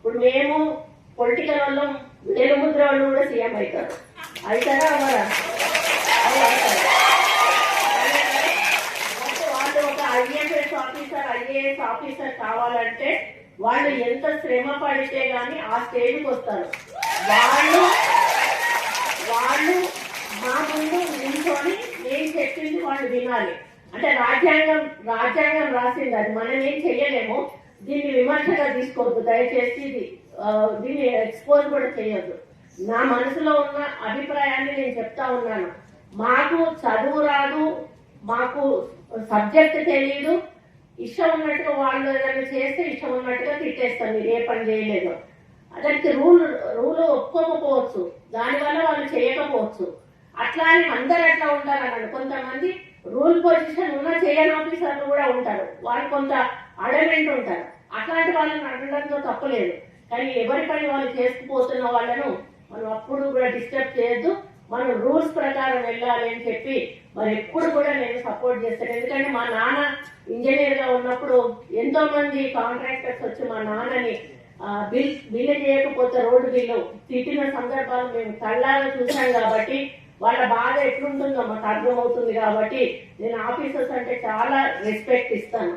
ఇప్పుడు మేము పొలిటికల్ వాళ్ళు వేలుముద్ర వాళ్ళు కూడా సీఎం అవుతారు. అవుతారా అవ్వరా? వాళ్ళు ఒక ఐఏఎస్ ఆఫీసర్ కావాలంటే వాళ్ళు ఎంత శ్రమ పడితే గానీ ఆ స్టేజ్కి వస్తారు. వాళ్ళు మా ముందు నిల్చొని నేను చెప్పింది వాళ్ళు వినాలి. అంటే రాజ్యాంగం రాసింది, అది మనం ఏం చెయ్యలేము. దీన్ని విమర్శగా తీసుకోవద్దు దయచేసి. దీన్ని ఎక్స్పోజ్ కూడా చేయొద్దు. నా మనసులో ఉన్న అభిప్రాయాన్ని నేను చెప్తా ఉన్నాను. మాకు చదువు రాదు, మాకు సబ్జెక్ట్ తెలియదు, ఇష్టం ఉన్నట్టుగా వాళ్ళు ఏదైనా చేస్తే ఇష్టం ఉన్నట్టుగా తిట్టేస్తాం, మీరు ఏ పని చేయలేదు. దానికి రూల్ ఒప్పుకోకపోవచ్చు, దానివల్ల వాళ్ళు చేయకపోవచ్చు. అట్లా అని అందరు ఎట్లా ఉంటారన్నాడు. కొంతమంది రూల్ పొజిషన్ ఉన్న చేయని ఆఫీసర్లు కూడా ఉంటారు, వాళ్ళు కొంత అడమెంట్ ఉంటారు. అట్లాంటి వాళ్ళని అనడంతో తప్పలేదు. కానీ ఎవరి పని వాళ్ళు చేసుకుపోతున్న వాళ్ళను మనం అప్పుడు కూడా డిస్టర్బ్ చేయొద్దు. మనం రూల్స్ ప్రకారం వెళ్ళాలి అని చెప్పి మరి ఎప్పుడు కూడా నేను సపోర్ట్ చేస్తాను. ఎందుకంటే మా నాన్న ఇంజనీర్ గా ఉన్నప్పుడు ఎంతో మంది కాంట్రాక్టర్స్ వచ్చి మా నాన్నని బిల్లు చేయకపోతే రోడ్డు బిల్లు తిట్టిన సందర్భాలు మేము కళ్ళాగా చూసాం. కాబట్టి వాళ్ళ బాధ ఎట్లుంటుందో మాకు అర్థమవుతుంది. కాబట్టి నేను ఆఫీసర్స్ అంటే చాలా రెస్పెక్ట్ ఇస్తాను.